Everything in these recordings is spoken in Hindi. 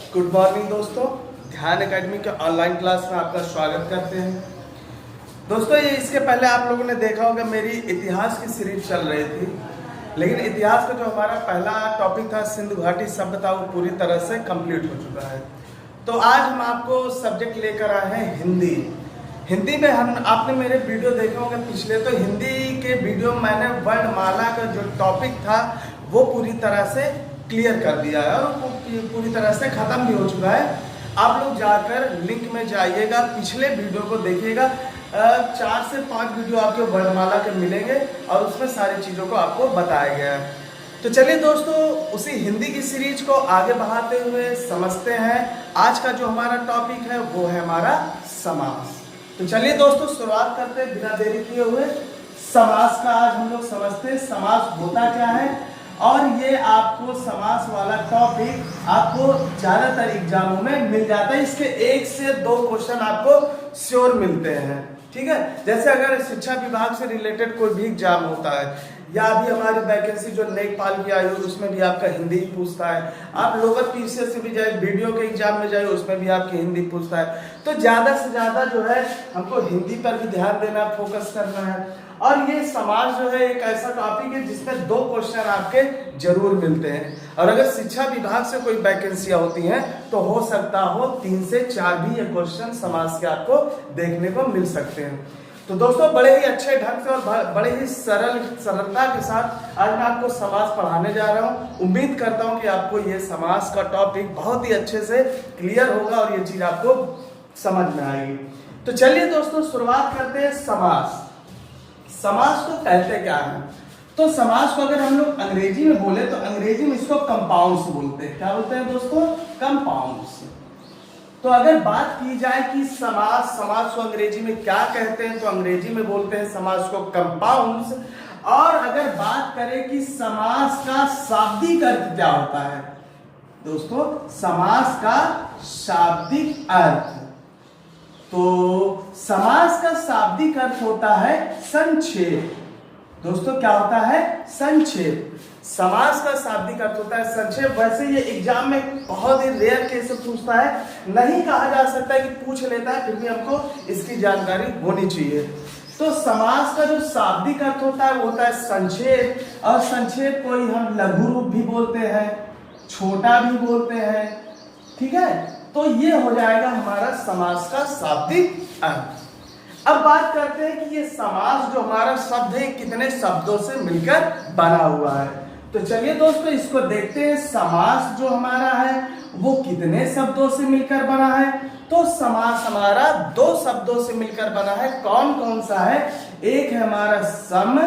गुड मॉर्निंग दोस्तों, ध्यान एकेडमी के ऑनलाइन क्लास में आपका स्वागत करते हैं। दोस्तों ये इसके पहले आप लोगों ने देखा होगा मेरी इतिहास की सीरीज चल रही थी, लेकिन इतिहास का जो हमारा पहला टॉपिक था सिंधु घाटी सभ्यता, वो पूरी तरह से कंप्लीट हो चुका है। तो आज हम आपको सब्जेक्ट लेकर आए हैं हिंदी। हिंदी में हम आपने मेरे वीडियो देखे होंगे पिछले, तो हिंदी के वीडियो में मैंने वर्णमाला का जो टॉपिक था वो पूरी तरह से क्लियर कर दिया है और पूरी तरह से ख़त्म भी हो चुका है। आप लोग जाकर लिंक में जाइएगा, पिछले वीडियो को देखिएगा। 4 से 5 वीडियो आपके वर्णमाला के मिलेंगे और उसमें सारी चीज़ों को आपको बताया गया है। तो चलिए दोस्तों, उसी हिंदी की सीरीज को आगे बढ़ाते हुए समझते हैं। आज का जो हमारा टॉपिक है वो है हमारा समास। तो चलिए दोस्तों शुरुआत करते हैं बिना देरी किए हुए। समास का आज हम लोग समझते हैं समास होता क्या है, और ये आपको समास वाला टॉपिक आपको ज़्यादातर एग्जामों में मिल जाता है। इसके 1 से 2 क्वेश्चन आपको श्योर मिलते हैं, ठीक है। जैसे अगर शिक्षा विभाग से रिलेटेड कोई भी एग्जाम होता है, या अभी हमारी वैकेंसी जो लेखपाल की आई हुई उसमें भी आपका हिंदी पूछता है। आप लोअर पीसीएस से भी जाए, वीडियो के एग्जाम में जाए, उसमें भी आपकी हिंदी पूछता है। तो ज़्यादा से ज़्यादा जो है हमको हिंदी पर भी ध्यान देना, फोकस करना है। और ये समाज जो है एक ऐसा टॉपिक है जिसमें 2 क्वेश्चन आपके जरूर मिलते हैं। और अगर शिक्षा विभाग से कोई वैकेंसियां होती हैं तो हो सकता हो 3 से 4 भी ये क्वेश्चन समाज के आपको देखने को मिल सकते हैं। तो दोस्तों बड़े ही अच्छे ढंग से और बड़े ही सरलता के साथ आज मैं आपको समाज पढ़ाने जा रहा हूँ। उम्मीद करता हूँ कि आपको ये समाज का टॉपिक बहुत ही अच्छे से क्लियर होगा और ये चीज आपको समझ में आएगी। तो चलिए दोस्तों शुरुआत करते हैं। समास समास को कहते क्या है? तो समास को अगर हम लोग अंग्रेजी में बोले तो अंग्रेजी में इसको कंपाउंड्स बोलते हैं। क्या बोलते हैं दोस्तों? कंपाउंड्स। तो अगर बात की जाए कि समास को अंग्रेजी में क्या कहते हैं, तो अंग्रेजी में बोलते हैं समास को कंपाउंड्स। और अगर बात करें कि समास का शाब्दिक अर्थ क्या होता है दोस्तों, समास का शाब्दिक अर्थ, तो समास का शाब्दिक अर्थ होता है संक्षेप। दोस्तों क्या होता है? संक्षेप। समास का शाब्दिक अर्थ होता है संक्षेप। वैसे ये एग्जाम में बहुत ही रेयर केस से पूछता है, नहीं कहा जा सकता है कि पूछ लेता है, फिर भी हमको इसकी जानकारी होनी चाहिए। तो समास का जो शाब्दिक अर्थ होता है वो होता है संक्षेप, और संक्षेप को ही हम लघु रूप भी बोलते हैं, छोटा भी बोलते हैं, ठीक है। तो ये हो जाएगा हमारा समास का शाब्दिक अर्थ। अब बात करते हैं कि ये समास जो हमारा शब्द है कितने शब्दों से मिलकर बना हुआ है। तो चलिए दोस्तों इसको देखते हैं। समास जो हमारा है वो कितने शब्दों से मिलकर बना है? तो समास हमारा 2 शब्दों से मिलकर बना है। कौन कौन सा है? एक है हमारा सम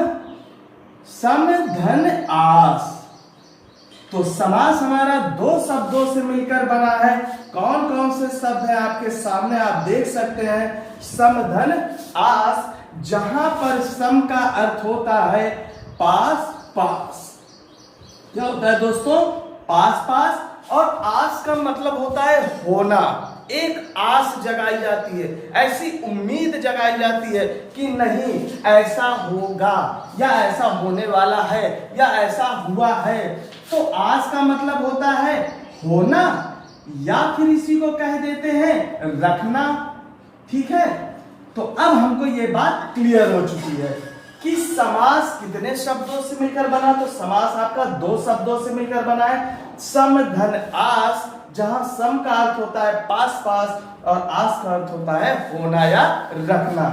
धन आस। तो समास हमारा 2 शब्दों से मिलकर बना है। कौन कौन से शब्द है आपके सामने आप देख सकते हैं। सम धन आस, जहां पर सम का अर्थ होता है पास पास। क्या होता है दोस्तों? पास पास। और आस का मतलब होता है होना। एक आस जगाई जाती है, ऐसी उम्मीद जगाई जाती है कि नहीं ऐसा होगा, या ऐसा होने वाला है, या ऐसा हुआ है। तो आस का मतलब होता है होना, या फिर इसी को कह देते हैं रखना, ठीक है। तो अब हमको ये बात क्लियर हो चुकी है कि समास कितने शब्दों से मिलकर बना। तो समास आपका 2 शब्दों से मिलकर बना है। सम धन आस, जहां सम का अर्थ होता है पास पास और आस का अर्थ होता है होना या रखना।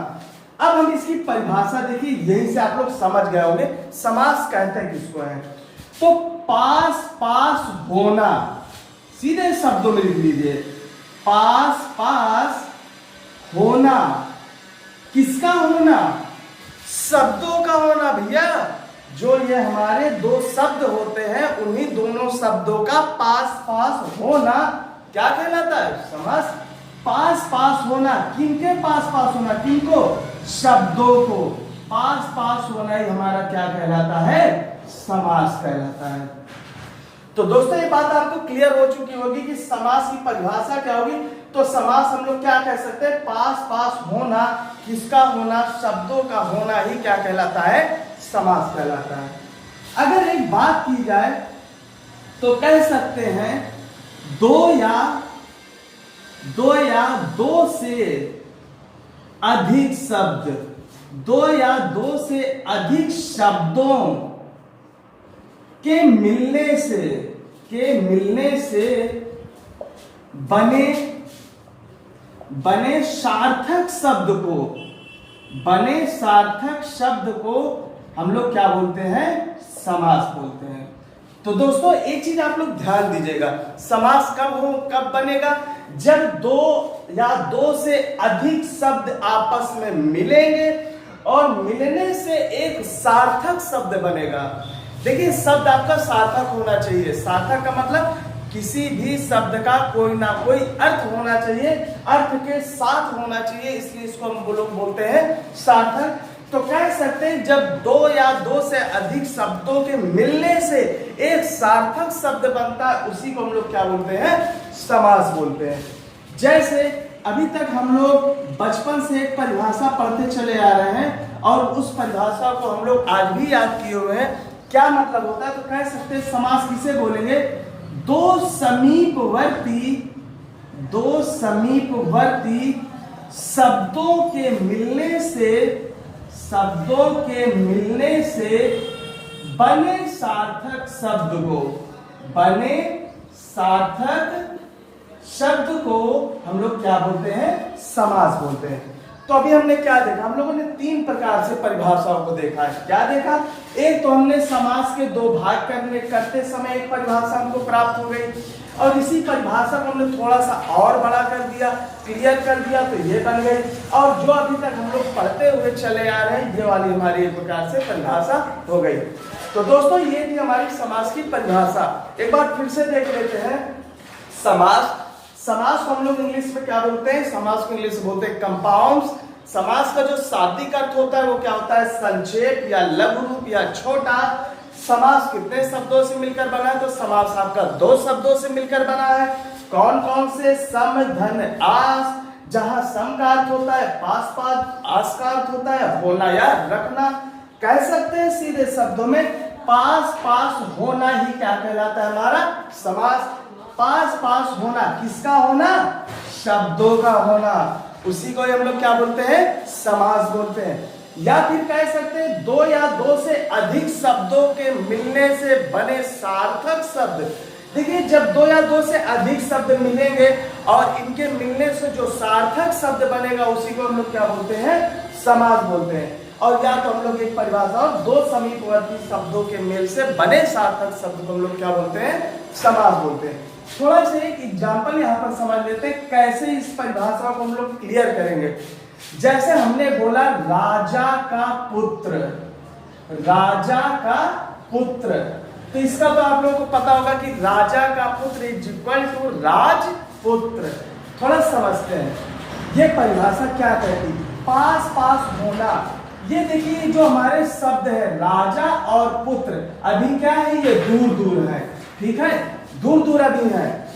अब हम इसकी परिभाषा देखिए, यहीं से आप लोग समझ गए होंगे समास कहते हैं किसको है। तो पास पास होना, सीधे शब्दों में लिख लीजिए, पास पास होना। किसका होना? शब्दों का होना भैया। जो ये हमारे 2 शब्द होते हैं उन्हीं दोनों शब्दों का पास पास होना क्या कहलाता है? समास। पास पास होना, किनके पास पास होना? किनको? शब्दों को पास पास होना ही हमारा क्या कहलाता है? समास कहलाता है। तो दोस्तों ये बात आपको क्लियर हो चुकी होगी कि समास की परिभाषा क्या होगी। तो समास हम लोग क्या कह सकते हैं? पास पास होना। किसका होना? शब्दों का होना ही क्या कहलाता है? समास कहलाता है। अगर एक बात की जाए तो कह सकते हैं दो या दो से अधिक शब्द, दो या दो से अधिक शब्दों के मिलने से बने सार्थक शब्द को हम लोग क्या बोलते हैं? समास बोलते हैं। तो दोस्तों एक चीज आप लोग ध्यान दीजिएगा, समास कब बनेगा? जब दो या दो से अधिक शब्द आपस में मिलेंगे और मिलने से एक सार्थक शब्द बनेगा। देखिए शब्द आपका सार्थक होना चाहिए। सार्थक का मतलब किसी भी शब्द का कोई ना कोई अर्थ होना चाहिए, अर्थ के साथ होना चाहिए, इसलिए इसको हम लोग बोलते हैं सार्थक। तो कह सकते हैं जब दो या दो से अधिक शब्दों के मिलने से एक सार्थक शब्द बनता है, उसी को हम लोग क्या बोलते हैं? समास बोलते हैं। जैसे अभी तक हम लोग बचपन से एक परिभाषा पढ़ते चले आ रहे हैं और उस परिभाषा को हम लोग आज भी याद किए हुए हैं। क्या मतलब होता है? तो कह सकते हैं समास किसे बोलेंगे? दो समीपवर्ती शब्दों के मिलने से बने सार्थक शब्द को हम लोग क्या बोलते हैं? समास बोलते हैं। तो अभी हमने क्या देखा? हम लोगों ने तीन प्रकार से परिभाषाओं को देखा है। क्या देखा? एक तो हमने समास के दो भाग करते समय एक परिभाषा हमको प्राप्त हो गई और इसी परिभाषा को हमने थोड़ा सा और बड़ा कर दिया, क्लियर कर दिया, तो ये बन गई। और जो अभी तक हम लोग पढ़ते हुए चले आ रहे हैं, ये वाली हमारी एक प्रकार से परिभाषा हो गई। तो दोस्तों ये थी हमारी समास की परिभाषा। एक बार फिर से देख लेते हैं। समास को हम लोग इंग्लिश में क्या बोलते हैं? समास को इंग्लिश में बोलते हैं कंपाउंड्स। समास का जो शाब्दिक अर्थ होता है वो क्या होता है? संक्षेप या लघु रूप या छोटा। समास कितने शब्दों से मिलकर बना है? तो समास आपका दो शब्दों से मिलकर बना है। कौन कौन से? सम, धन, आस। जहां सम का अर्थ होता है पास पास, आस का अर्थ होता है होना या रखना। कह सकते हैं सीधे शब्दों में पास पास होना ही क्या कहलाता है? हमारा समास। पास पास होना किसका होना? शब्दों का होना, उसी को हम लोग क्या बोलते हैं? समास बोलते हैं। या फिर कह सकते हैं दो या दो से अधिक शब्दों के मिलने से बने सार्थक शब्द। देखिए जब दो या दो से अधिक शब्द मिलेंगे और इनके मिलने से जो सार्थक शब्द बनेगा उसी को हम लोग क्या बोलते हैं? समास बोलते हैं। और या तो हम लोग एक परिभाषा और दो समीपवर्ती शब्दों के मेल से बने सार्थक शब्द को हम लोग क्या बोलते हैं? समास बोलते हैं। थोड़ा सा एक एग्जाम्पल यहाँ पर समझ लेते हैं कैसे इस परिभाषा को हम लोग क्लियर करेंगे। जैसे हमने बोला राजा का पुत्र, तो इसका तो आप लोगों को पता होगा कि राजा का पुत्र इज इक्वल टू राजपुत्र। थोड़ा समझते हैं ये परिभाषा क्या कहती है? पास पास होना। ये देखिए जो हमारे शब्द है राजा और पुत्र, अभी क्या है? ये दूर दूर है, ठीक है, दूर दूर अभी है।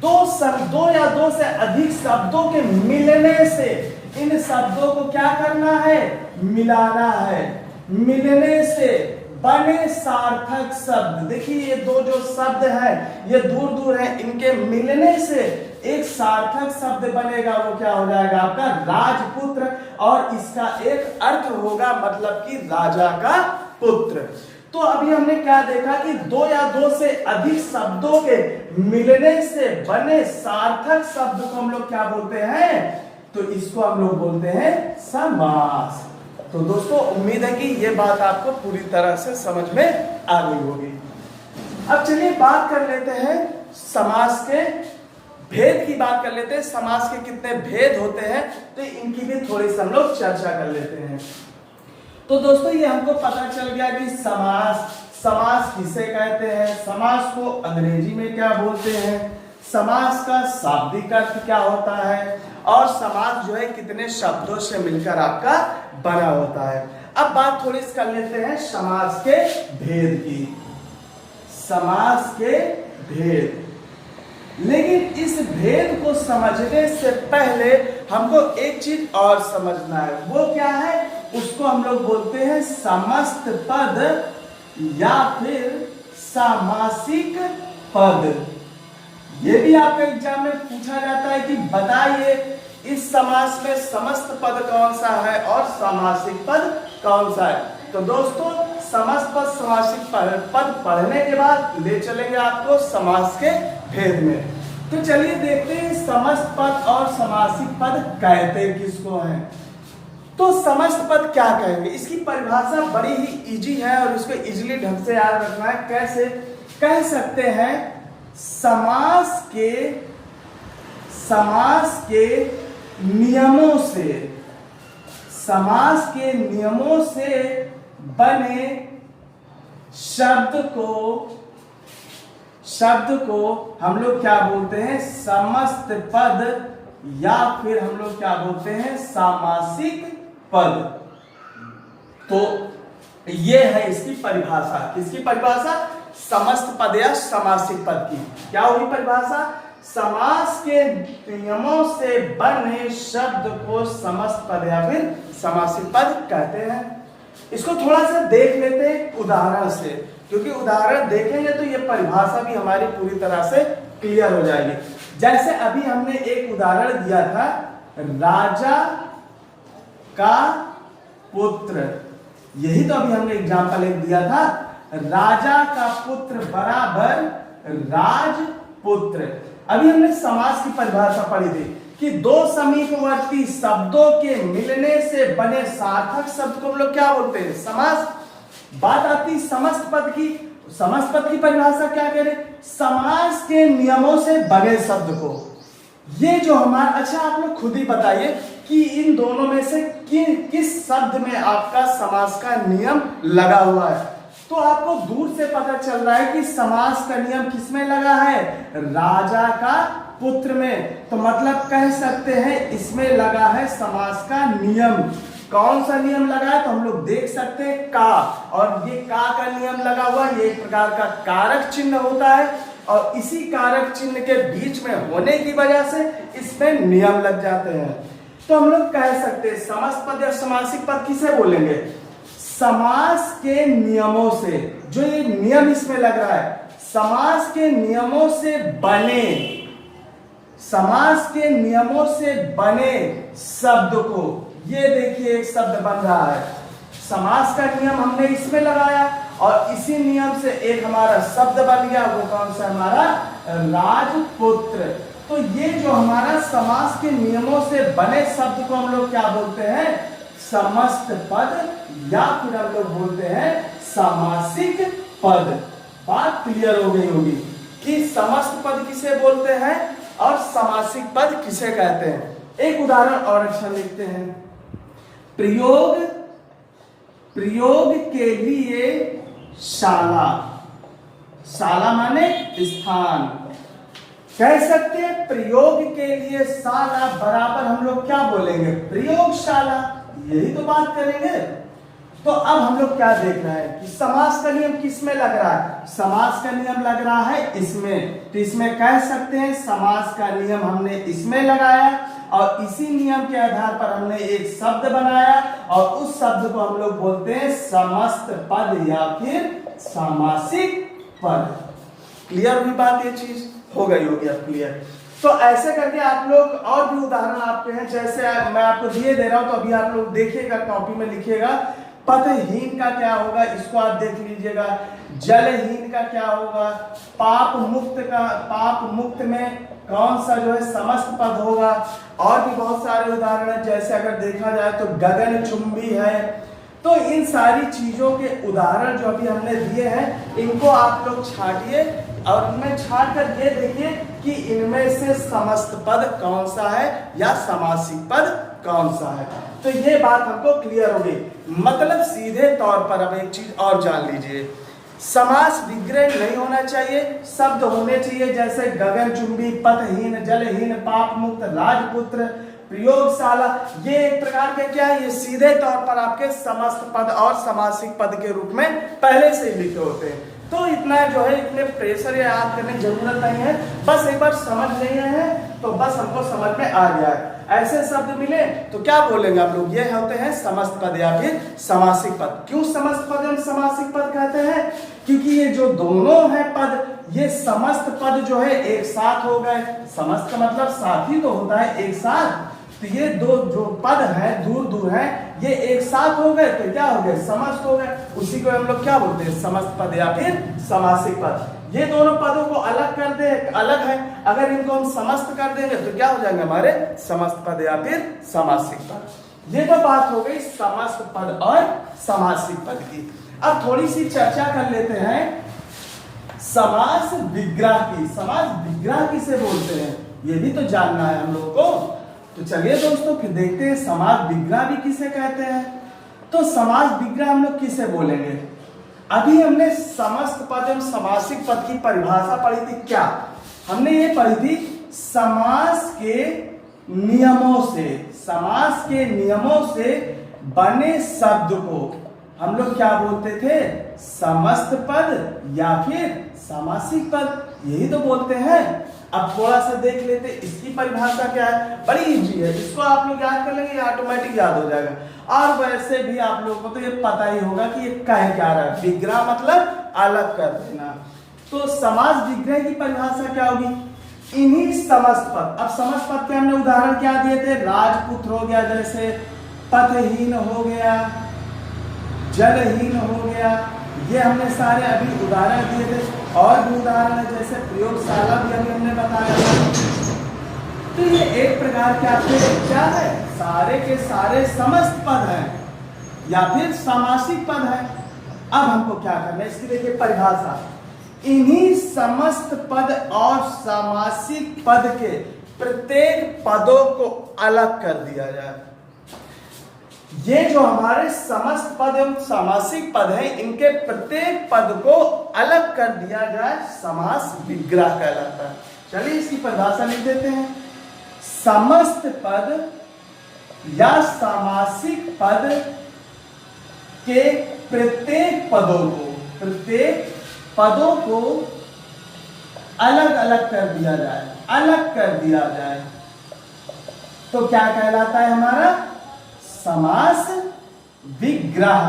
दो या दो से अधिक शब्दों के मिलने से इन शब्दों को क्या करना है? मिलाना है। मिलने से बने सार्थक शब्द। देखिए ये दो जो शब्द हैं ये दूर दूर है, इनके मिलने से एक सार्थक शब्द बनेगा। वो क्या हो जाएगा? आपका राजपुत्र। और इसका एक अर्थ होगा मतलब कि राजा का पुत्र। तो अभी हमने क्या देखा कि दो या दो से अधिक शब्दों के मिलने से बने सार्थक शब्द को हम लोग क्या बोलते हैं? तो इसको हम लोग बोलते हैं समास। तो दोस्तों उम्मीद है कि ये बात आपको पूरी तरह से समझ में आ गई होगी। अब चलिए बात कर लेते हैं समास के भेद की बात कर लेते हैं। समास के कितने भेद होते हैं तो इनकी भी थोड़ी सी हम लोग चर्चा कर लेते हैं। तो दोस्तों ये हमको पता चल गया कि समास किसे कहते हैं, समास को अंग्रेजी में क्या बोलते हैं, समास का शाब्दिक अर्थ क्या होता है और समास जो है कितने शब्दों से मिलकर आपका बना होता है। अब बात थोड़ी सी कर लेते हैं समास के भेद की। समास के भेद, लेकिन इस भेद को समझने से पहले हमको एक चीज और समझना है। वो क्या है? उसको हम लोग बोलते हैं समस्त पद या फिर सामासिक पद। ये भी आपका एग्जाम में पूछा जाता है कि बताइए इस समास में समस्त पद कौन सा है और समासिक पद कौन सा है। तो दोस्तों समस्त पद समासिक पद पढ़ने के बाद ले चलेंगे आपको समास के भेद में। तो चलिए देखते हैं समस्त पद और समासिक पद कहते किसको हैं। तो समस्त पद क्या कहेंगे, इसकी परिभाषा बड़ी ही इजी है और उसको इजीली ढंग से याद रखना है। कैसे कह सकते हैं, समास के नियमों से, समास के नियमों से बने शब्द को हम लोग क्या बोलते हैं, समस्त पद, या फिर हम लोग क्या बोलते हैं, सामासिक पद। तो ये है इसकी परिभाषा। किसकी परिभाषा, समस्त पद या समासिक पद की। क्या हुई परिभाषा, समास के नियमों से बने शब्द को समस्त पद या फिर समासिक पद कहते हैं। इसको थोड़ा सा देख लेते हैं उदाहरण से, क्योंकि उदाहरण देखेंगे तो ये परिभाषा भी हमारी पूरी तरह से क्लियर हो जाएगी। जैसे अभी हमने एक उदाहरण दिया था, राजा का पुत्र, यही तो अभी हमने एग्जाम्पल एक दिया था, राजा का पुत्र बराबर राजपुत्र। अभी हमने समास की परिभाषा पढ़ी थी कि दो समीपवर्ती शब्दों के मिलने से बने सार्थक शब्द को हम लोग क्या बोलते हैं, समास। बात आती समस्त पद की। समस्त पद की परिभाषा क्या कह रहे, समास के नियमों से बने शब्द को। ये जो हमारा, अच्छा आप लोग खुद ही बताइए कि इन दोनों में से किस शब्द में आपका समास का नियम लगा हुआ है। तो आपको दूर से पता चल रहा है कि समास का नियम किसमें लगा है, राजा का पुत्र में। तो मतलब कह सकते हैं इसमें लगा है समास का नियम। कौन सा नियम लगा है, तो हम लोग देख सकते हैं का, और ये का नियम लगा हुआ, ये एक प्रकार का कारक चिन्ह होता है, और इसी कारक चिन्ह के बीच में होने की वजह से इसमें नियम लग जाते हैं। तो हम लोग कह सकते हैं समस्त पद या समासिक पद किसे बोलेंगे, समास के नियमों से, जो ये नियम इसमें लग रहा है, समास के नियमों से बने, समास के नियमों से बने शब्द को, ये देखिए एक शब्द बन रहा है, समास का नियम हमने इसमें लगाया और इसी नियम से एक हमारा शब्द बन गया, वो कौन सा, हमारा राजपुत्र। तो ये जो हमारा समास के नियमों से बने शब्द को हम लोग क्या बोलते हैं, समस्त पद, या फिर हम लोग बोलते हैं सामासिक पद। बात क्लियर हो गई होगी कि समस्त पद किसे बोलते हैं और समासिक पद किसे कहते हैं। एक उदाहरण और अच्छा लिखते हैं, प्रयोग के लिए शाला, शाला माने स्थान। कह सकते हैं प्रयोग के लिए शाला बराबर हम लोग क्या बोलेंगे, प्रयोगशाला। यही तो बात करेंगे। तो अब हम लोग क्या देख रहे हैं कि समास का नियम किस में लग रहा है, समास का नियम लग रहा है इसमें। तो इसमें कह सकते हैं समास का नियम हमने इसमें लगाया और इसी नियम के आधार पर हमने एक शब्द बनाया और उस शब्द को हम लोग बोलते हैं समस्त पद या फिर सामासिक पद। क्लियर हुई बात, ये चीज हो गई होगी अब क्लियर। तो ऐसे करके आप लोग और भी उदाहरण आपके हैं, जैसे मैं आपको दिए दे रहा हूं, तो अभी आप लोग देखिएगा, कॉपी में लिखिएगा। पदहीन का क्या होगा, इसको आप देख लीजिएगा। जलहीन का क्या होगा, पाप मुक्त में कौन सा जो है समस्त पद होगा। और भी बहुत सारे उदाहरण हैं, जैसे अगर देखा जाए तो गगनचुंबी है। तो इन सारी चीजों के उदाहरण जो अभी हमने दिए हैं, इनको आप लोग छाटिए और इनमें छाट कर ये देखिए कि इनमें से समस्त पद कौन सा है या समासिक पद कौन सा है। तो ये बात हमको क्लियर हो गई। मतलब सीधे तौर पर अब एक चीज और जान लीजिए, समास विग्रह नहीं होना चाहिए, शब्द होने चाहिए, जैसे गगनचुंबी, पदहीन, जलहीन, पाप मुक्त, राजपुत्र, प्रयोगशाला। ये एक प्रकार के क्या है, ये सीधे तौर पर आपके समस्त पद और समासिक पद के रूप में पहले से ही लिखे होते हैं। तो इतना जो है, इतने प्रेशर याद करने की जरूरत नहीं है, बस एक बार समझ लिए हैं तो बस हमको समझ में आ गया है। ऐसे शब्द मिले तो क्या बोलेंगे आप लोग, ये होते हैं समस्त पद या फिर समासिक पद। क्यों समस्त पद एवं समासिक पद कहते हैं, क्योंकि ये जो दोनों हैं पद, ये समस्त पद जो है एक साथ हो गए। समस्त का मतलब साथ ही तो होता है, एक साथ। तो ये दो जो पद है दूर दूर है, ये एक साथ हो गए तो क्या हो गए, समस्त हो गए। उसी को हम लोग क्या बोलते हैं, समस्त पद या फिर समासिक पद। ये दोनों पदों को अलग कर दे, अलग है, अगर इनको हम समस्त कर देंगे तो क्या हो जाएंगे हमारे समस्त पद या फिर समासिक पद। ये तो बात हो गई समस्त पद और समासिक पद की। अब थोड़ी सी चर्चा कर लेते हैं समास विग्रह की। समास विग्रह किसे बोलते हैं ये भी तो जानना है हम लोगों को। तो चलिए दोस्तों फिर देखते हैं समास विग्रह भी किसे कहते हैं। तो समास विग्रह हम लोग किसे बोलेंगे। अभी हमने समस्त पद एवं समासिक पद की परिभाषा पढ़ी थी। क्या हमने ये पढ़ी थी, समास के नियमों से, समास के नियमों से बने शब्द को हम लोग क्या बोलते थे, समस्त पद या फिर समासिक पद, यही तो बोलते हैं। अब थोड़ा सा देख लेते इसकी परिभाषा क्या है, बड़ी इजी है, इसको आप लोग याद कर लेंगे, ऑटोमेटिक याद हो जाएगा। और वैसे भी आप लोगों को तो ये पता ही होगा कि ये कह क्या रहा है, विग्रह मतलब अलग कर देना। तो समास विग्रह की परिभाषा क्या होगी, इन्हीं समस्त पद। अब समस्त पद के हमने उदाहरण क्या दिए थे, राजपुत्र हो गया, जैसे पथहीन हो गया, जलहीन हो गया, ये हमने सारे अभी उदाहरण दिए थे। और भी उदाहरण है जैसे प्रयोगशाला भी अभी हमने बताया था। तो ये एक प्रकार के आपके क्या है, सारे के सारे समस्त पद हैं या फिर समासिक पद है। अब हमको क्या करना है, इसकी देखिए परिभाषा, इन्हीं समस्त पद और समासिक पद के प्रत्येक पदों को अलग कर दिया जाए। ये जो हमारे समस्त पद एवं समासिक पद हैं, इनके प्रत्येक पद को अलग कर दिया जाए, समास विग्रह कहलाता है। चलिए इसकी परिभाषा लिख देते हैं। समस्त पद या समासिक पद के प्रत्येक पदों को अलग अलग कर दिया जाए, अलग कर दिया जाए तो क्या कहलाता है हमारा, समास विग्रह।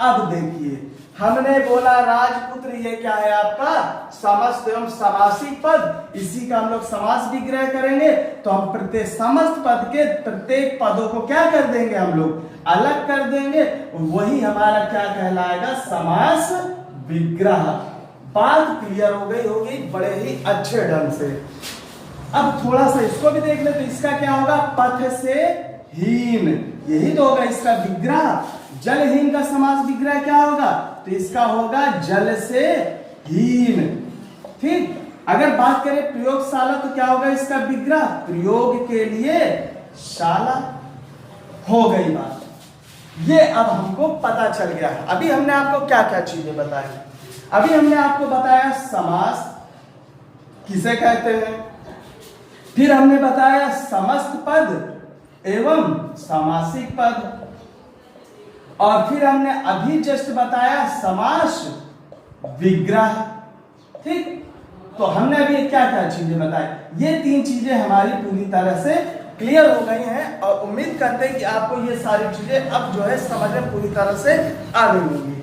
अब देखिए हमने बोला राजपुत्र, ये क्या है आपका समस्त एवं समासिक पद, इसी का हम लोग समास विग्रह करेंगे। तो हम प्रत्येक समस्त पद के प्रत्येक पदों को क्या कर देंगे, हम लोग अलग कर देंगे, वही हमारा क्या कहलाएगा, समास विग्रह। बात क्लियर हो गई होगी बड़े ही अच्छे ढंग से। अब थोड़ा सा इसको भी देख ले, तो इसका क्या होगा, पथ से हीन, यही तो होगा इसका विग्रह। जलहीन का समास विग्रह क्या होगा, तो इसका होगा जल से हीन। ठीक, अगर बात करें प्रयोगशाला तो क्या होगा इसका विग्रह, प्रयोग के लिए शाला। हो गई बात, ये अब हमको पता चल गया। अभी हमने आपको क्या क्या चीजें बताई, अभी हमने आपको बताया समास किसे कहते हैं, फिर हमने बताया समस्त पद एवं समासिक पद, और फिर हमने अभी जस्ट बताया समास विग्रह। ठीक, तो हमने अभी क्या क्या चीजें बताई, ये तीन चीजें हमारी पूरी तरह से क्लियर हो गई हैं और उम्मीद करते हैं कि आपको ये सारी चीजें अब जो है समझ में पूरी तरह से आ गई होंगी।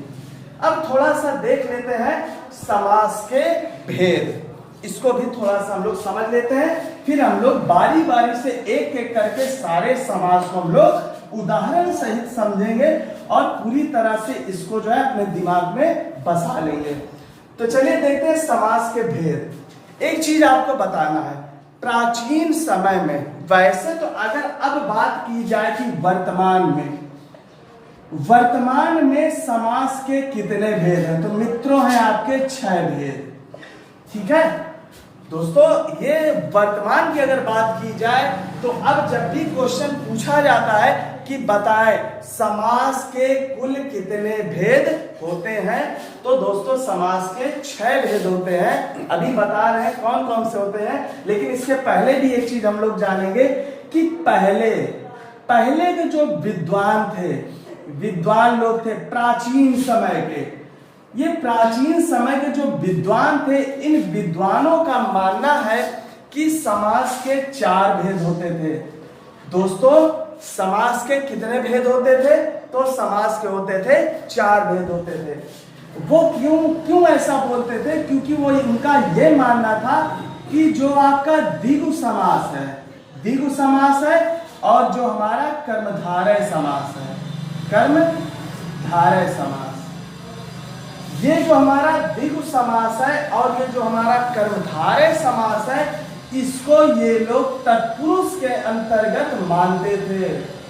अब थोड़ा सा देख लेते हैं समास के भेद, इसको भी थोड़ा सा हम लोग समझ लेते हैं, फिर हम लोग बारी बारी से एक एक करके सारे समास को हम लोग उदाहरण सहित समझेंगे और पूरी तरह से इसको जो है अपने दिमाग में बसा लेंगे। तो चलिए देखते हैं समास के भेद। एक चीज आपको बताना है, प्राचीन समय में, वैसे तो अगर अब बात की जाए कि वर्तमान में समास के कितने भेद हैं, तो मित्रों हैं आपके 6 भेद। ठीक है दोस्तों, ये वर्तमान की अगर बात की जाए तो अब जब भी क्वेश्चन पूछा जाता है कि बताएं समास के कुल कितने भेद होते हैं, तो दोस्तों समास के 6 भेद होते हैं। अभी बता रहे हैं कौन कौन से होते हैं, लेकिन इसके पहले भी एक चीज हम लोग जानेंगे कि पहले के जो विद्वान लोग थे प्राचीन समय के, ये प्राचीन समय के जो विद्वान थे, इन विद्वानों का मानना है कि समास के 4 भेद होते थे। दोस्तों समास के कितने भेद होते थे, तो समास के होते थे 4 भेद होते थे। वो क्यों ऐसा बोलते थे? क्योंकि वो उनका ये मानना था कि जो आपका द्विगु समास है, द्विगु समास है, और जो हमारा कर्मधारय समास है, कर्मधारय समास, ये जो हमारा द्विगु समास है और ये जो हमारा कर्मधारय समास है, इसको ये लोग तत्पुरुष के अंतर्गत मानते थे।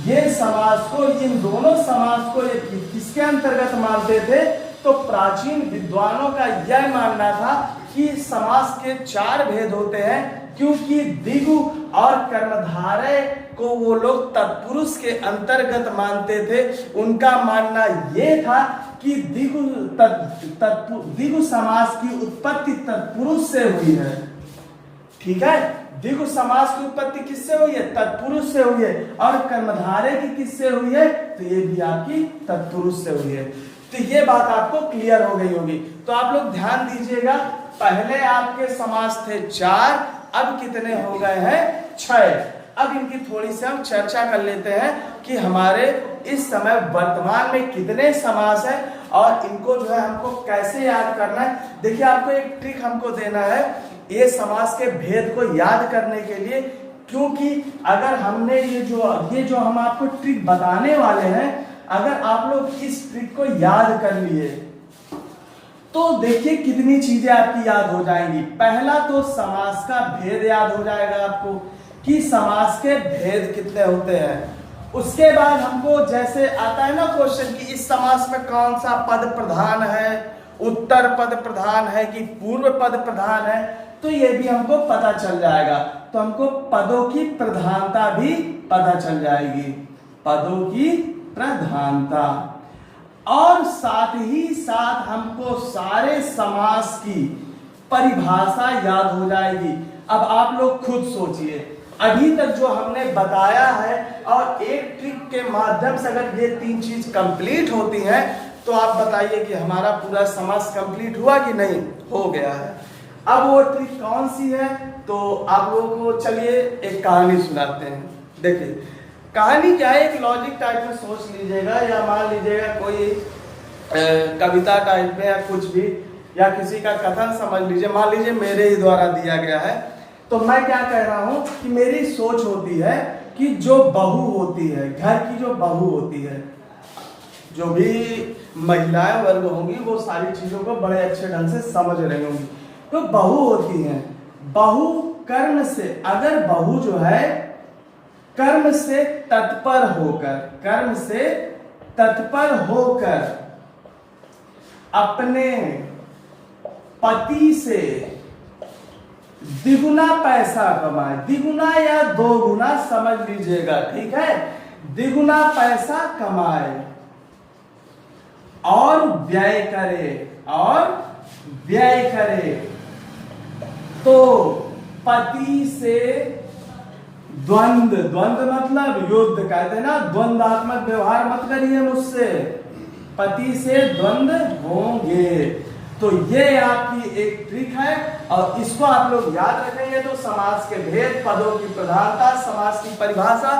ये समास को, इन दोनों समास को ये किसके अंतर्गत मानते थे? तो प्राचीन विद्वानों का यह मानना था कि समास के 4 भेद होते हैं, क्योंकि द्विगु और कर्मधारय को वो लोग तत्पुरुष के अंतर्गत मानते थे। उनका मानना ये था कि द्विगु समास की उत्पत्ति तत्पुरुष से हुई है। ठीक है, द्विगु समास की उत्पत्ति किससे हुई है? तत्पुरुष से हुई है। और कर्मधारय की किससे हुई है? तो ये भी आपकी तत्पुरुष से हुई है। तो ये बात आपको क्लियर हो गई होगी। तो आप लोग ध्यान दीजिएगा, पहले आपके समास थे 4, अब कितने हो गए हैं? 6। अब इनकी थोड़ी सी हम चर्चा कर लेते हैं कि हमारे इस समय वर्तमान में कितने समास है और इनको जो है हमको कैसे याद करना है। देखिए, आपको एक ट्रिक हमको देना है ये समास के भेद को याद करने के लिए, क्योंकि अगर हमने ये जो हम आपको ट्रिक बताने वाले हैं, अगर आप लोग इस ट्रिक को याद कर लिए तो देखिए कितनी चीजें आपकी याद हो जाएंगी। पहला तो समास का भेद याद हो जाएगा आपको कि समास के भेद कितने होते हैं। उसके बाद हमको जैसे आता है ना क्वेश्चन कि इस समास में कौन सा पद प्रधान है, उत्तर पद प्रधान है कि पूर्व पद प्रधान है, तो ये भी हमको पता चल जाएगा। तो हमको पदों की प्रधानता भी पता चल जाएगी, पदों की प्रधानता। और साथ ही साथ हमको सारे समास की परिभाषा याद हो जाएगी। अब आप लोग खुद सोचिए, अभी तक जो हमने बताया है और एक ट्रिक के माध्यम से अगर ये 3 चीज कंप्लीट होती हैं तो आप बताइए कि हमारा पूरा समास कंप्लीट हुआ कि नहीं? हो गया है। अब वो ट्रिक कौन सी है? तो आप लोगों को चलिए एक कहानी सुनाते हैं। देखिए कहानी क्या है, एक लॉजिक टाइप में सोच लीजिएगा, या मान लीजिएगा कोई कविता टाइप में या कुछ भी, या किसी का कथन समझ लीजिए। मान लीजिए मेरे ही द्वारा दिया गया है। तो मैं क्या कह रहा हूं कि मेरी सोच होती है कि जो बहू होती है, घर की जो बहू होती है, जो भी महिलाएं वर्ग होंगी वो सारी चीजों को बड़े अच्छे ढंग से समझ रही होंगी। तो बहू होती है, बहू कर्म से, अगर बहू जो है कर्म से तत्पर होकर, कर्म से तत्पर होकर अपने पति से द्विगुना पैसा कमाए, द्विगुना या 2 गुना समझ लीजिएगा, ठीक है, द्विगुना पैसा कमाए और व्यय करे, और व्यय करे, तो पति से द्वंद्व, द्वंद्व मतलब युद्ध, कहते हैं ना द्वंद्वात्मक व्यवहार मत करिए मुझसे, पति से द्वंद्व होंगे। तो ये आपकी एक ट्रिक है और इसको आप लोग याद रखेंगे तो समास के भेद, पदों की प्रधानता, समास की परिभाषा,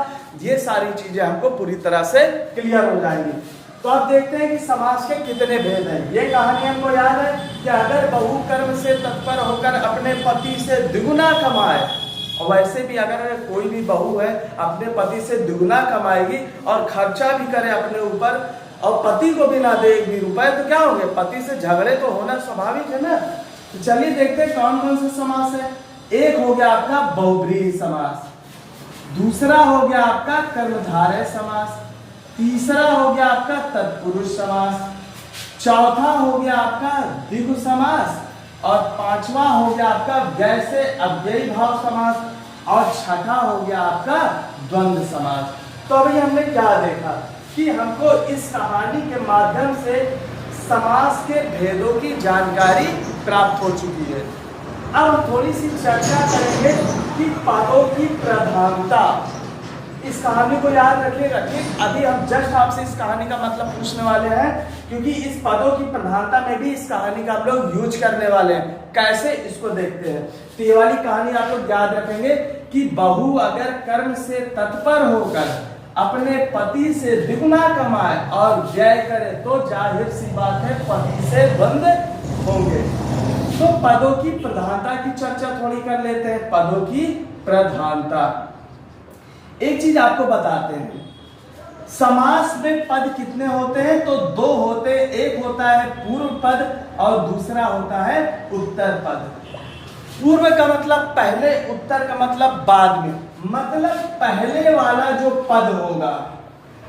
ये सारी चीजें हमको पूरी तरह से क्लियर हो जाएंगी। तो आप देखते हैं कि समास के कितने भेद हैं। ये कहानी हमको याद है कि अगर बहू कर्म से तत्पर होकर अपने पति से द्विगुना कमाए, और वैसे भी अगर कोई भी बहू है अपने पति से द्विगुना कमाएगी और खर्चा भी करे अपने ऊपर और पति को भी ना दे 1 भी रुपए, तो क्या होंगे? पति से झगड़े तो होना स्वाभाविक है ना। तो चलिए देखते हैं कौन कौन से समास है। एक हो गया आपका बहुब्रीहि समास, दूसरा हो गया आपका कर्मधारय समास, तीसरा हो गया आपका तत्पुरुष समास, चौथा हो गया आपका द्विगु समास, और 5वां हो गया आपका व्यय से अव्ययी भाव समास, और छठा हो गया आपका द्वंद्व समास। तो अभी हमने क्या देखा कि हमको इस कहानी के माध्यम से समास के भेदों की जानकारी प्राप्त हो चुकी है। अब हम थोड़ी सी चर्चा करेंगे कि पदों की प्रधानता। इस कहानी को याद रखिएगा, ठीक। अभी हम जस्ट आपसे इस कहानी का मतलब पूछने वाले हैं, क्योंकि इस पदों की प्रधानता में भी इस कहानी का हम लोग यूज करने वाले हैं। कैसे, इसको देखते हैं। तो ये वाली कहानी आप लोग याद रखेंगे कि बहू अगर कर्म से तत्पर होकर अपने पति से द्विगुना कमाए और व्यय करे तो जाहिर सी बात है पति से द्वंद होंगे। तो पदों की प्रधानता की चर्चा थोड़ी कर लेते हैं। पदों की प्रधानता, एक चीज आपको बताते हैं, समास में पद कितने होते हैं? तो दो होते हैं, एक होता है पूर्व पद और दूसरा होता है उत्तर पद। पूर्व का मतलब पहले, उत्तर का मतलब बाद में। मतलब पहले वाला जो पद होगा,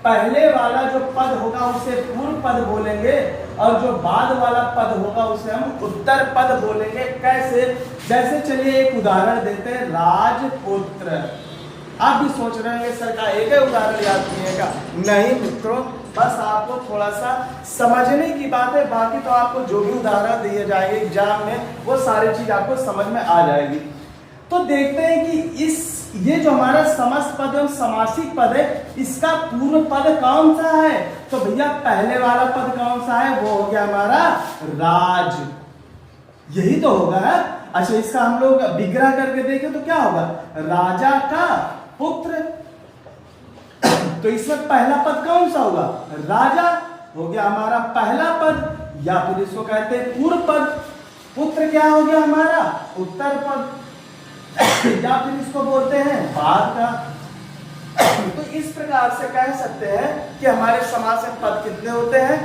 पहले वाला जो पद होगा उसे पूर्व पद बोलेंगे और जो बाद वाला पद होगा उसे हम उत्तर पद बोलेंगे। कैसे? जैसे चलिए एक उदाहरण देते हैं, राजपुत्र। आप भी सोच रहे हैं सर का एक ही उदाहरण याद किएगा, नहीं मित्रों, बस आपको थोड़ा सा समझने की बात है, बाकी तो आपको जो भी उदाहरण दिए जाएंगे एग्जाम में वो सारी चीज आपको समझ में आ जाएगी। तो देखते हैं कि ये जो हमारा समस्त पद एवं समासिक पद है, इसका पूर्व पद कौन सा है? तो भैया पहले वाला पद कौन सा है? वो हो गया हमारा राज, यही तो होगा। अच्छा, इसका हम लोग विग्रह करके देखें तो क्या होगा? राजा का पुत्र। तो इसमें पहला पद कौन सा होगा? राजा हो गया हमारा पहला पद, या फिर इसको कहते हैं पूर्व पद। पुत्र क्या हो गया हमारा? उत्तर पद, या फिर इसको बोलते हैं बाद का। तो इस प्रकार से कह सकते हैं कि हमारे समास में पद कितने होते हैं?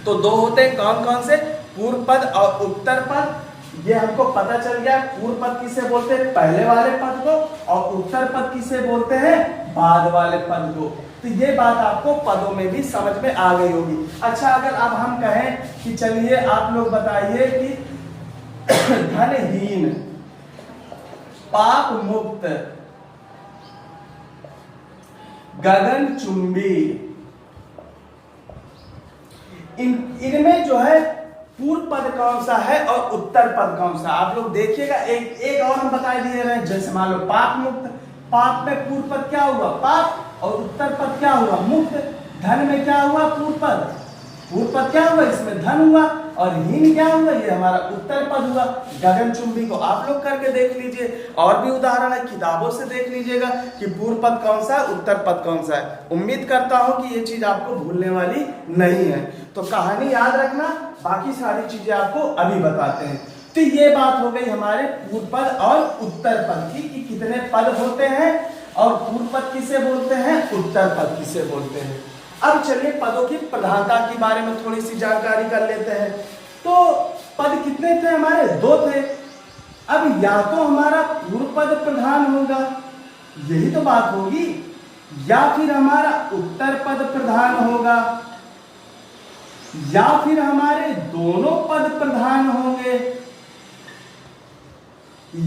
तो दो होते हैं। कौन कौन से? पूर्व पद और उत्तर पद। ये हमको पता चल गया। पूर्व पद किसे बोलते हैं? पहले वाले पद को। और उत्तर पद किसे बोलते हैं? बाद वाले पद को। तो ये बात आपको पदों में भी समझ में आ गई होगी। अच्छा, अगर अब हम कहें कि चलिए आप लोग बताइए कि धनहीन, पाप मुक्त, गगनचुंबी, इनमें जो है पूर्व पद कौन सा है और उत्तर पद कौन सा? आप लोग देखिएगा। एक और हम बता दिए रहे, जैसे मान लो पाप मुक्त, पाप में पूर्व पद क्या हुआ? पाप, और उत्तर पद क्या हुआ? मुक्त। धन में क्या हुआ? पूर्व पद, पूर्व पद क्या हुआ? इसमें धन हुआ। और हीन क्या हुआ? ये हमारा उत्तर पद हुआ। गगनचुंबी को आप लोग करके देख लीजिए, और भी उदाहरण है, किताबों से देख लीजिएगा कि पूर्व पद कौन सा है, उत्तर पद कौन सा है। उम्मीद करता हूं कि ये चीज आपको भूलने वाली नहीं है। तो कहानी याद रखना, बाकी सारी चीजें आपको अभी बताते हैं। तो ये बात हो गई हमारे पूर्व पद और उत्तर पद की, कि कितने पद होते हैं और पूर्व पद किसे बोलते हैं, उत्तर पद किसे बोलते हैं। अब चलिए पदों की प्रधानता के बारे में थोड़ी सी जानकारी कर लेते हैं। तो पद कितने थे हमारे? दो थे। अब या तो हमारा पूर्व पद प्रधान होगा, यही तो बात होगी, या फिर हमारा उत्तर पद प्रधान होगा, या फिर हमारे दोनों पद प्रधान होंगे,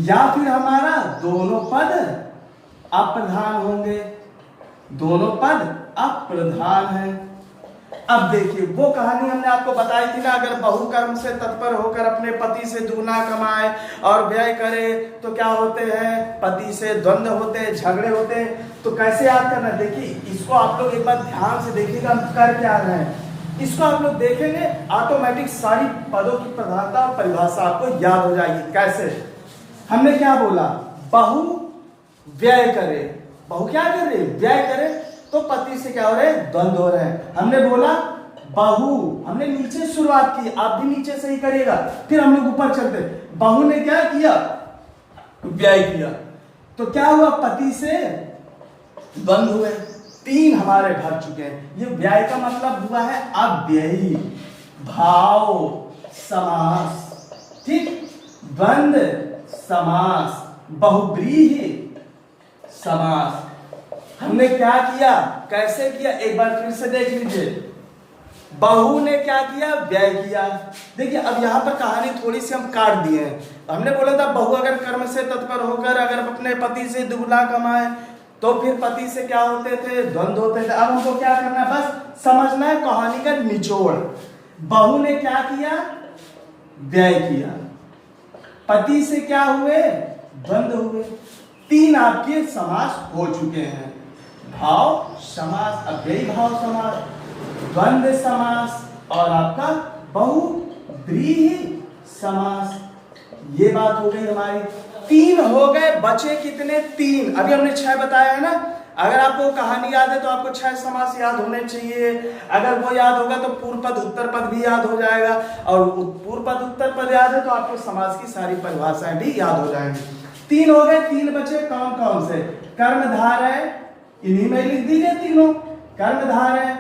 या फिर हमारा दोनों पद अप्रधान होंगे। दोनों पद अप्रधान है। अब देखिए वो कहानी हमने आपको बताई थी ना, अगर बहु कर्म से तत्पर होकर अपने पति से दुगना कमाए और व्यय करे तो क्या होते हैं? पति से द्वंद्व होते हैं, झगड़े होते हैं। तो कैसे याद करना? देखिए इसको आप लोग एक बार ध्यान से देखिएगा हम कर क्या रहे हैं। इसको आप लोग देखेंगे, ऑटोमेटिक सारी पदों की प्रधानता और परिभाषा आपको याद हो जाएगी। कैसे? हमने क्या बोला? बहु व्यय करे, बहु क्या कर रहे? व्यय करे, तो पति से क्या हो रहे? द्वंद्व हो रहे हैं। हमने बोला बहु, हमने नीचे शुरुआत की, आप भी नीचे से ही करिएगा, फिर हम लोग ऊपर चलते। बहु ने क्या किया? व्यय किया, तो क्या हुआ? पति से द्वंद्व हुए। तीन हमारे भर चुके हैं। ये व्यय का मतलब हुआ है अव्ययी भाव समास, ठीक, द्वंद्व समास, बहुव्रीहि समास। हमने क्या किया? कैसे किया? एक बार फिर से देख लीजिए। बहु ने क्या किया? व्यय किया। देखिए अब यहाँ पर कहानी थोड़ी सी हम काट दिए हैं। हमने बोला था बहु अगर कर्म से तत्पर होकर अगर अपने पति से दुगना कमाए तो फिर पति से क्या होते थे? द्वंद्व होते थे। अब हमको क्या करना है? बस समझना है कहानी का निचोड़। बहु ने क्या किया? व्यय किया। पति से क्या हुए? द्वंद्व हुए। तीन आपके समास हो चुके हैं। भाव समास, अव्ययी भाव समास, द्वंद्व समास और आपका बहुव्रीहि समास। ये बात हो गई हमारी। तीन हो गए, बचे कितने? तीन। अभी हमने 6 बताया है ना। अगर आपको कहानी याद है तो आपको 6 समास याद होने चाहिए। अगर वो याद होगा तो पूर्व पद उत्तर पद भी याद हो जाएगा, और पूर्व पद उत्तर पद याद है तो आपको समास की सारी परिभाषाएं भी याद हो जाएंगी। 3 हो गए, 3 बचे कौन कौन से? कर्मधार है, इन्हीं में लिख दीजिए तीनों, कर्मधार है,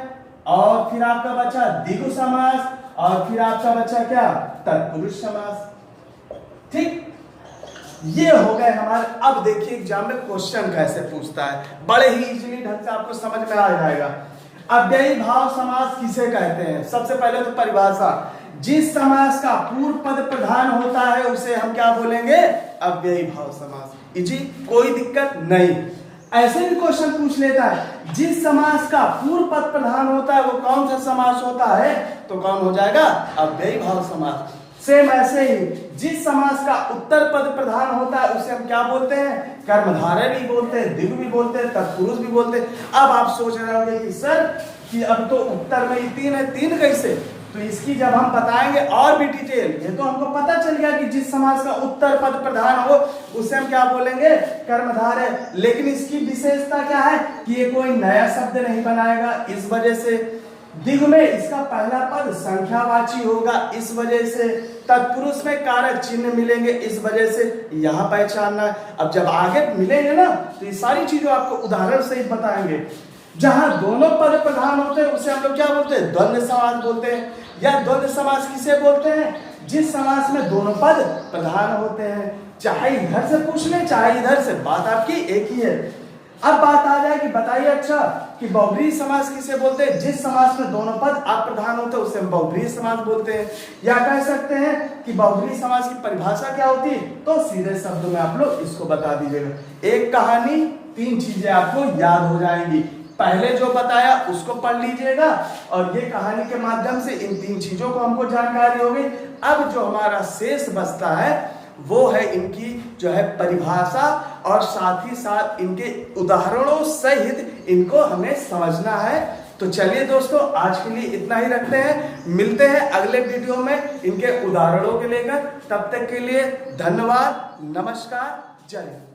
और फिर आपका बचा द्विगु समास, और फिर आपका बचा क्या? तत्पुरुष समास। ठीक, ये हो गए हमारे। अब देखिए एग्जाम में क्वेश्चन कैसे पूछता है, बड़े ही इजीली ढंग से आपको समझ में आ जाएगा। अव्ययी भाव समास किसे कहते हैं? सबसे पहले तो परिभाषा, जिस समास का पूर्व पद प्रधान होता है उसे हम क्या बोलेंगे? अव्ययी भाव समास। इजी, कोई दिक्कत नहीं। ऐसे भी क्वेश्चन पूछ लेता है, जिस समास का पूर्व पद प्रधान होता है वो कौन सा समास होता है? तो कौन हो जाएगा? अव्ययी भाव समास। सेम ऐसे ही जिस समास का उत्तर पद प्रधान होता है उसे हम क्या बोलते हैं? कर्मधारय भी बोलते हैं, द्विगु भी बोलते हैं, तत्पुरुष भी बोलते हैं। अब आप सोच रहे होंगे कि सर कि अब तो उत्तर में ही 3 है, 3 कैसे? तो इसकी जब हम बताएंगे और भी डिटेल, ये तो हमको पता चल गया कि जिस समास का उत्तर पद प्रधान हो उसे हम क्या बोलेंगे? कर्मधारय। लेकिन इसकी विशेषता क्या है कि ये कोई नया शब्द नहीं बनाएगा, इस वजह से। द्विगु में इसका पहला पद संख्यावाची होगा, इस वजह से। तत्पुरुष में कारक चिन्ह मिलेंगे, इस वजह से यहां पहचानना है। अब जब आगे मिलेंगे ना तो ये सारी चीजों आपको उदाहरण सहित बताएंगे। जहां दोनों पद प्रधान होते हैं उसे हम लोग क्या बोलते हैं? द्वंद्व समास बोलते हैं। या द्वंद्व समास किसे बोलते हैं? जिस समास में दोनों पद प्रधान होते हैं। चाहे इधर से पूछ ले चाहे इधर से, बात आपकी एक ही है। अब बात आ जाए कि बताइए अच्छा कि बहुब्रीहि समास किसे बोलते हैं? जिस समास में दोनों पद अप्रधान होते हैं उसे हम बहुब्रीहि समास बोलते हैं। या कह सकते हैं कि बहुब्रीहि समास की परिभाषा क्या होती है? तो सीधे शब्दों में आप लोग इसको बता दीजिएगा। एक कहानी, 3 चीजें आपको याद हो जाएंगी। पहले जो बताया उसको पढ़ लीजिएगा, और ये कहानी के माध्यम से इन 3 चीजों को हमको जानकारी हो गई। अब जो हमारा शेष बचता है वो है इनकी जो है परिभाषा, और साथ ही साथ इनके उदाहरणों सहित इनको हमें समझना है। तो चलिए दोस्तों, आज के लिए इतना ही रखते हैं। मिलते हैं अगले वीडियो में इनके उदाहरणों के लेकर। तब तक के लिए धन्यवाद, नमस्कार, जय हिंद।